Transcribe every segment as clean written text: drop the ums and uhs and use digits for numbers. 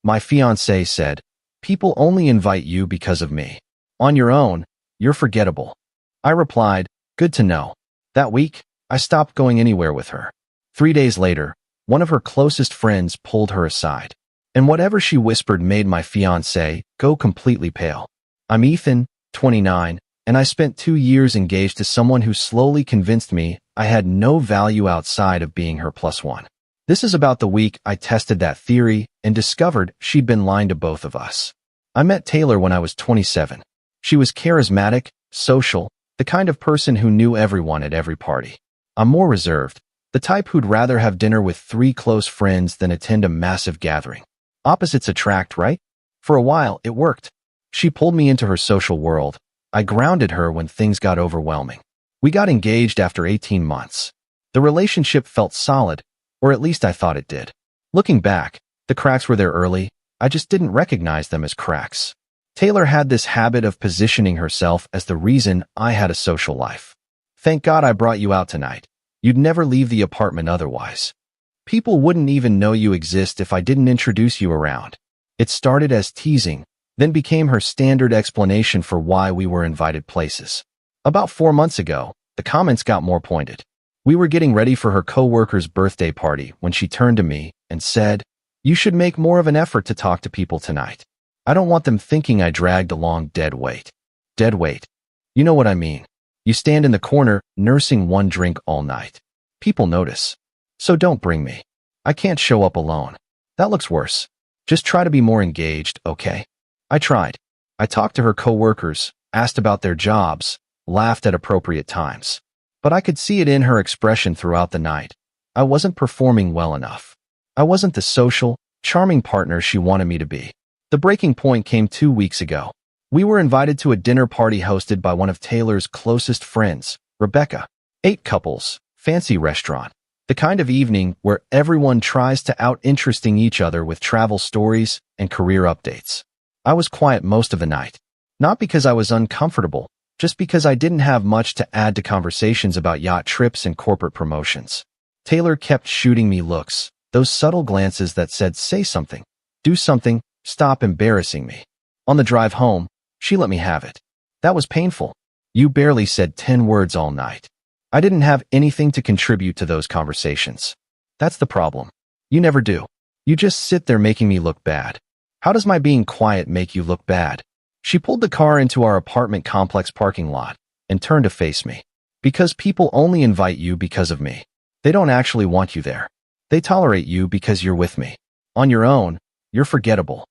My fiancé said, "People only invite you because of me. On your own, you're forgettable." I replied, "Good to know." That week, I stopped going anywhere with her. 3 days later, one of her closest friends pulled her aside, and whatever she whispered made my fiancé go completely pale. I'm Ethan, 29, and I spent 2 years engaged to someone who slowly convinced me I had no value outside of being her plus one. This is about the week I tested that theory and discovered she'd been lying to both of us. I met Taylor when I was 27. She was charismatic, social, the kind of person who knew everyone at every party. I'm more reserved, the type who'd rather have dinner with 3 close friends than attend a massive gathering. Opposites attract, right? For a while, it worked. She pulled me into her social world. I grounded her when things got overwhelming. We got engaged after 18 months. The relationship felt solid, or at least I thought it did. Looking back, the cracks were there early. I just didn't recognize them as cracks. Taylor had this habit of positioning herself as the reason I had a social life. "Thank God I brought you out tonight. You'd never leave the apartment otherwise. People wouldn't even know you exist if I didn't introduce you around." It started as teasing, then became her standard explanation for why we were invited places. About 4 months ago, the comments got more pointed. We were getting ready for her coworker's birthday party when she turned to me and said, "You should make more of an effort to talk to people tonight. I don't want them thinking I dragged along dead weight." Dead weight. You know what I mean. You stand in the corner, nursing one drink all night. People notice. So don't bring me. I can't show up alone. That looks worse. Just try to be more engaged, okay? I tried. I talked to her coworkers, asked about their jobs, laughed at appropriate times. But I could see it in her expression throughout the night. I wasn't performing well enough. I wasn't the social, charming partner she wanted me to be. The breaking point came 2 weeks ago. We were invited to a dinner party hosted by one of Taylor's closest friends, Rebecca. 8 couples, fancy restaurant. The kind of evening where everyone tries to out-interesting each other with travel stories and career updates. I was quiet most of the night. Not because I was uncomfortable, just because I didn't have much to add to conversations about yacht trips and corporate promotions. Taylor kept shooting me looks, those subtle glances that said, "Say something, do something, stop embarrassing me." On the drive home, she let me have it. That was painful. "You barely said 10 words all night." I didn't have anything to contribute to those conversations. That's the problem. You never do. You just sit there making me look bad. How does my being quiet make you look bad? She pulled the car into our apartment complex parking lot and turned to face me. "Because people only invite you because of me. They don't actually want you there. They tolerate you because you're with me. On your own, you're forgettable."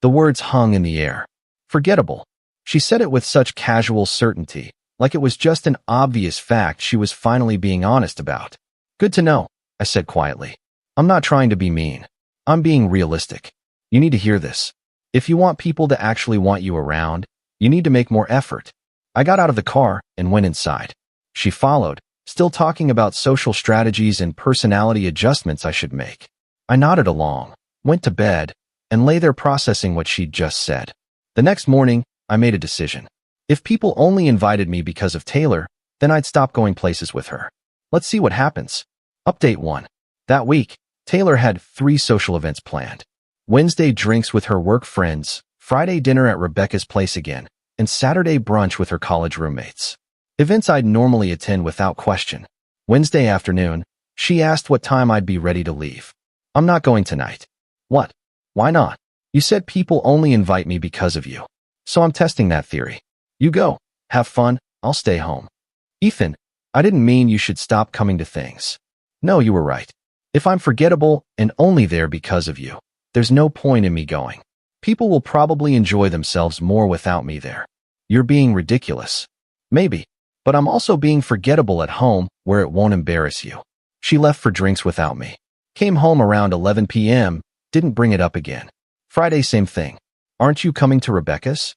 The words hung in the air. Forgettable. She said it with such casual certainty, like it was just an obvious fact she was finally being honest about. "Good to know," I said quietly. "I'm not trying to be mean. I'm being realistic. You need to hear this. If you want people to actually want you around, you need to make more effort." I got out of the car and went inside. She followed, still talking about social strategies and personality adjustments I should make. I nodded along, went to bed, and lay there processing what she'd just said. The next morning, I made a decision. If people only invited me because of Taylor, then I'd stop going places with her. Let's see what happens. Update 1. That week, Taylor had 3 social events planned. Wednesday drinks with her work friends, Friday dinner at Rebecca's place again, and Saturday brunch with her college roommates. Events I'd normally attend without question. Wednesday afternoon, she asked what time I'd be ready to leave. "I'm not going tonight." "What? Why not?" "You said people only invite me because of you. So I'm testing that theory." "You go. Have fun. I'll stay home." "Ethan, I didn't mean you should stop coming to things." "No, you were right. If I'm forgettable and only there because of you, there's no point in me going. People will probably enjoy themselves more without me there." "You're being ridiculous." "Maybe, but I'm also being forgettable at home where it won't embarrass you." She left for drinks without me. Came home around 11 p.m., didn't bring it up again. Friday, same thing. "Aren't you coming to Rebecca's?"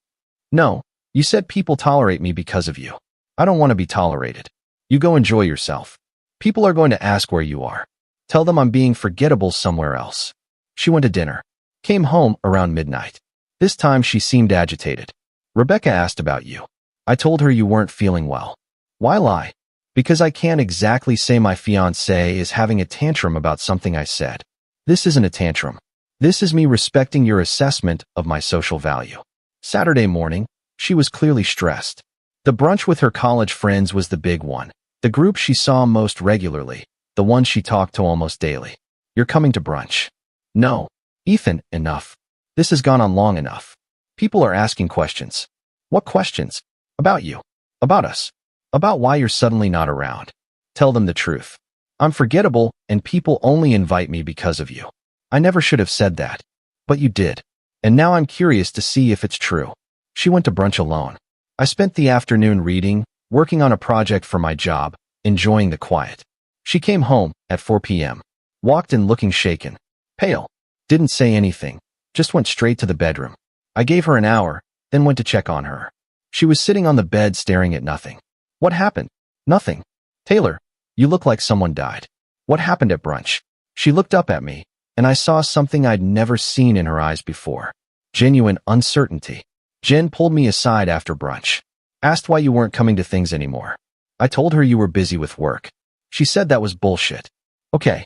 "No, you said people tolerate me because of you." "I don't want to be tolerated." "You go enjoy yourself. People are going to ask where you are. Tell them I'm being forgettable somewhere else." She went to dinner. Came home around midnight. This time she seemed agitated. "Rebecca asked about you. I told her you weren't feeling well." "Why lie?" "Because I can't exactly say my fiancé is having a tantrum about something I said." "This isn't a tantrum. This is me respecting your assessment of my social value. Saturday morning, she was clearly stressed. The brunch with her college friends was the big one, the group she saw most regularly, the one she talked to almost daily. You're coming to brunch. No. Ethan, enough. This has gone on long enough. People are asking questions. What questions? About you. About us. About why you're suddenly not around. Tell them the truth. I'm forgettable, and people only invite me because of you. I never should have said that. But you did. And now I'm curious to see if it's true. She went to brunch alone. I spent the afternoon reading, working on a project for my job, enjoying the quiet. She came home at 4 p.m. Walked in looking shaken. Pale. Didn't say anything. Just went straight to the bedroom. I gave her an hour, then went to check on her. She was sitting on the bed staring at nothing. What happened? Nothing. Taylor, you look like someone died. What happened at brunch? She looked up at me, and I saw something I'd never seen in her eyes before. Genuine uncertainty. Jen pulled me aside after brunch. Asked why you weren't coming to things anymore. I told her you were busy with work. She said that was bullshit. Okay.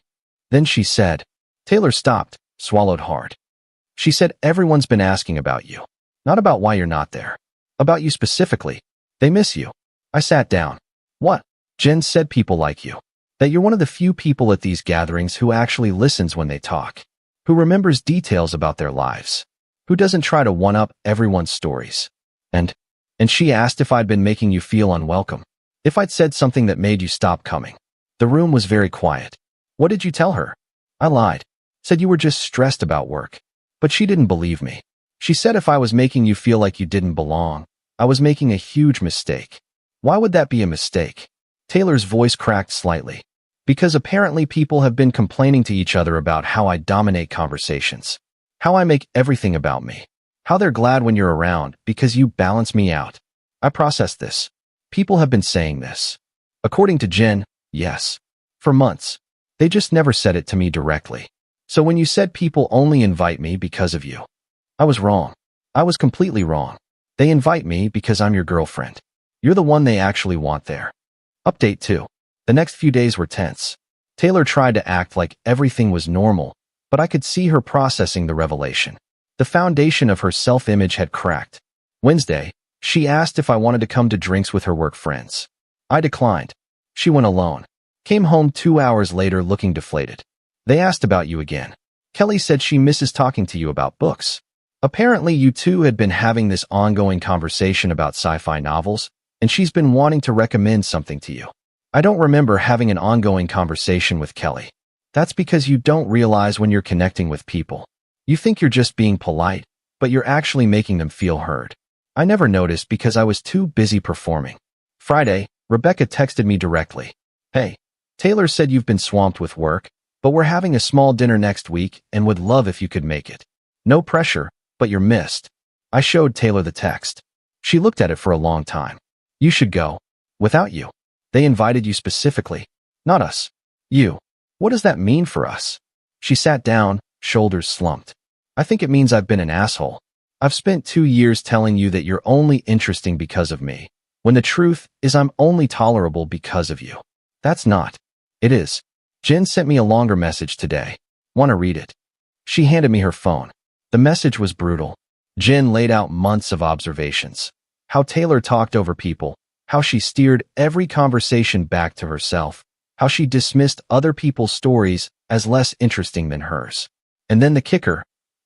Then she said, Taylor stopped, swallowed hard. She said everyone's been asking about you. Not about why you're not there. About you specifically. They miss you. I sat down. What? Jen said people like you. That you're one of the few people at these gatherings who actually listens when they talk. Who remembers details about their lives. Who doesn't try to one-up everyone's stories. And she asked if I'd been making you feel unwelcome. If I'd said something that made you stop coming. The room was very quiet. What did you tell her? I lied. Said you were just stressed about work. But she didn't believe me. She said if I was making you feel like you didn't belong, I was making a huge mistake. Why would that be a mistake? Taylor's voice cracked slightly. Because apparently people have been complaining to each other about how I dominate conversations. How I make everything about me. How they're glad when you're around because you balance me out. I processed this. People have been saying this. According to Jen, yes. For months. They just never said it to me directly. So when you said people only invite me because of you, I was wrong. I was completely wrong. They invite me because I'm your girlfriend. You're the one they actually want there. Update 2. The next few days were tense. Taylor tried to act like everything was normal, but I could see her processing the revelation. The foundation of her self-image had cracked. Wednesday, she asked if I wanted to come to drinks with her work friends. I declined. She went alone. Came home 2 hours later looking deflated. They asked about you again. Qley said she misses talking to you about books. Apparently you two had been having this ongoing conversation about sci-fi novels, and she's been wanting to recommend something to you. I don't remember having an ongoing conversation with Qley. That's because you don't realize when you're connecting with people. You think you're just being polite, but you're actually making them feel heard. I never noticed because I was too busy performing. Friday, Rebecca texted me directly. Hey, Taylor said you've been swamped with work, but we're having a small dinner next week and would love if you could make it. No pressure, but you're missed. I showed Taylor the text. She looked at it for a long time. You should go. Without you. They invited you specifically. Not us. You. What does that mean for us? She sat down, shoulders slumped. I think it means I've been an asshole. I've spent 2 years telling you that you're only interesting because of me, when the truth is I'm only tolerable because of you. That's not. It is. Jen sent me a longer message today. Want to read it? She handed me her phone. The message was brutal. Jen laid out months of observations. How Taylor talked over people. How she steered every conversation back to herself. How she dismissed other people's stories as less interesting than hers. And then the kicker.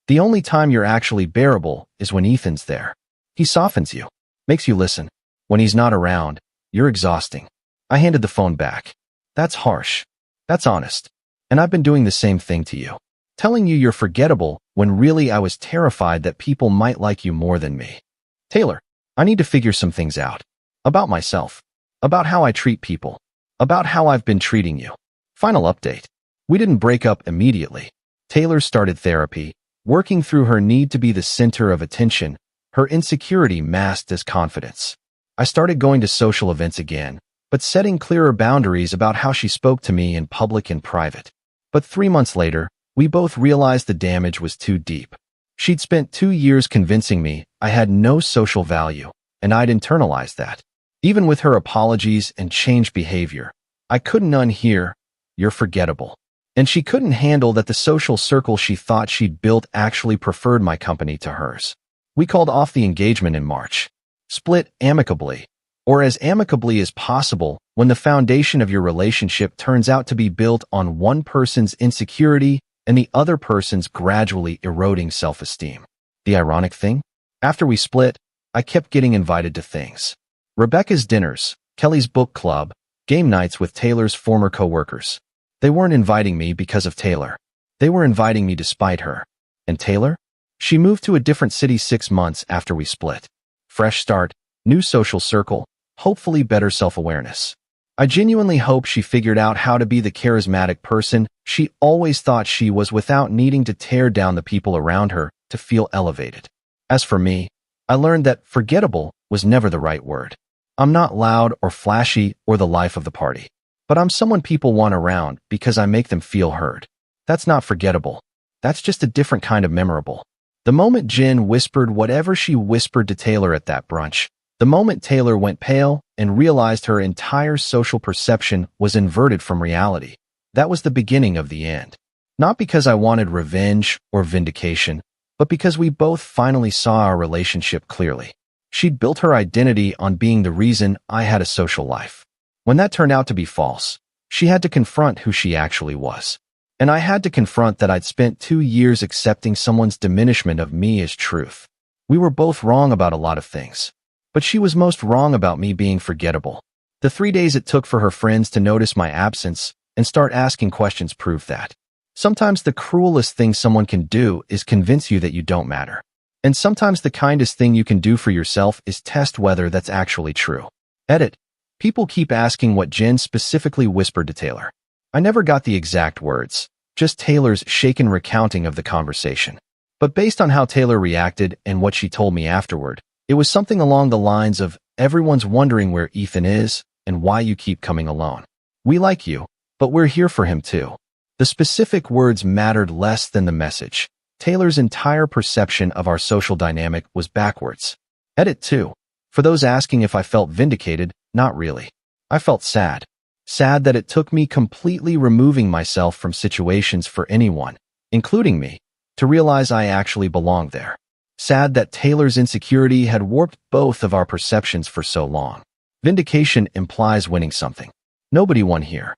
The only time you're actually bearable is when Ethan's there. He softens you. Makes you listen. When he's not around, you're exhausting. I handed the phone back. That's harsh. That's honest. And I've been doing the same thing to you. Telling you you're forgettable when really I was terrified that people might like you more than me. Taylor, I need to figure some things out. About myself. About how I treat people. About how I've been treating you. Final update. We didn't break up immediately. Taylor started therapy, working through her need to be the center of attention, her insecurity masked as confidence. I started going to social events again, but setting clearer boundaries about how she spoke to me in public and private. But 3 months later, we both realized the damage was too deep. She'd spent 2 years convincing me I had no social value, and I'd internalized that. Even with her apologies and changed behavior, I couldn't unhear, "You're forgettable." And she couldn't handle that the social circle she thought she'd built actually preferred my company to hers. We called off the engagement in March. Split amicably, or as amicably as possible when the foundation of your relationship turns out to be built on one person's insecurity and the other person's gradually eroding self-esteem. The ironic thing? After we split, I kept getting invited to things. Rebecca's dinners, Kelly's book club, game nights with Taylor's former co-workers. They weren't inviting me because of Taylor. They were inviting me despite her. And Taylor? She moved to a different city 6 months after we split. Fresh start, new social circle, hopefully better self-awareness. I genuinely hope she figured out how to be the charismatic person she always thought she was without needing to tear down the people around her to feel elevated. As for me, I learned that forgettable was never the right word. I'm not loud or flashy or the life of the party, but I'm someone people want around because I make them feel heard. That's not forgettable. That's just a different kind of memorable. The moment Jen whispered whatever she whispered to Taylor at that brunch, the moment Taylor went pale and realized her entire social perception was inverted from reality, that was the beginning of the end. Not because I wanted revenge or vindication, but because we both finally saw our relationship clearly. She'd built her identity on being the reason I had a social life. When that turned out to be false, she had to confront who she actually was. And I had to confront that I'd spent 2 years accepting someone's diminishment of me as truth. We were both wrong about a lot of things. But she was most wrong about me being forgettable. The 3 days it took for her friends to notice my absence and start asking questions proved that. Sometimes the cruelest thing someone can do is convince you that you don't matter. And sometimes the kindest thing you can do for yourself is test whether that's actually true. Edit. People keep asking what Jen specifically whispered to Taylor. I never got the exact words, just Taylor's shaken recounting of the conversation. But based on how Taylor reacted and what she told me afterward, it was something along the lines of, everyone's wondering where Ethan is and why you keep coming alone. We like you, but we're here for him too. The specific words mattered less than the message. Taylor's entire perception of our social dynamic was backwards. Edit 2. For those asking if I felt vindicated, not really. I felt sad. Sad that it took me completely removing myself from situations for anyone, including me, to realize I actually belonged there. Sad that Taylor's insecurity had warped both of our perceptions for so long. Vindication implies winning something. Nobody won here.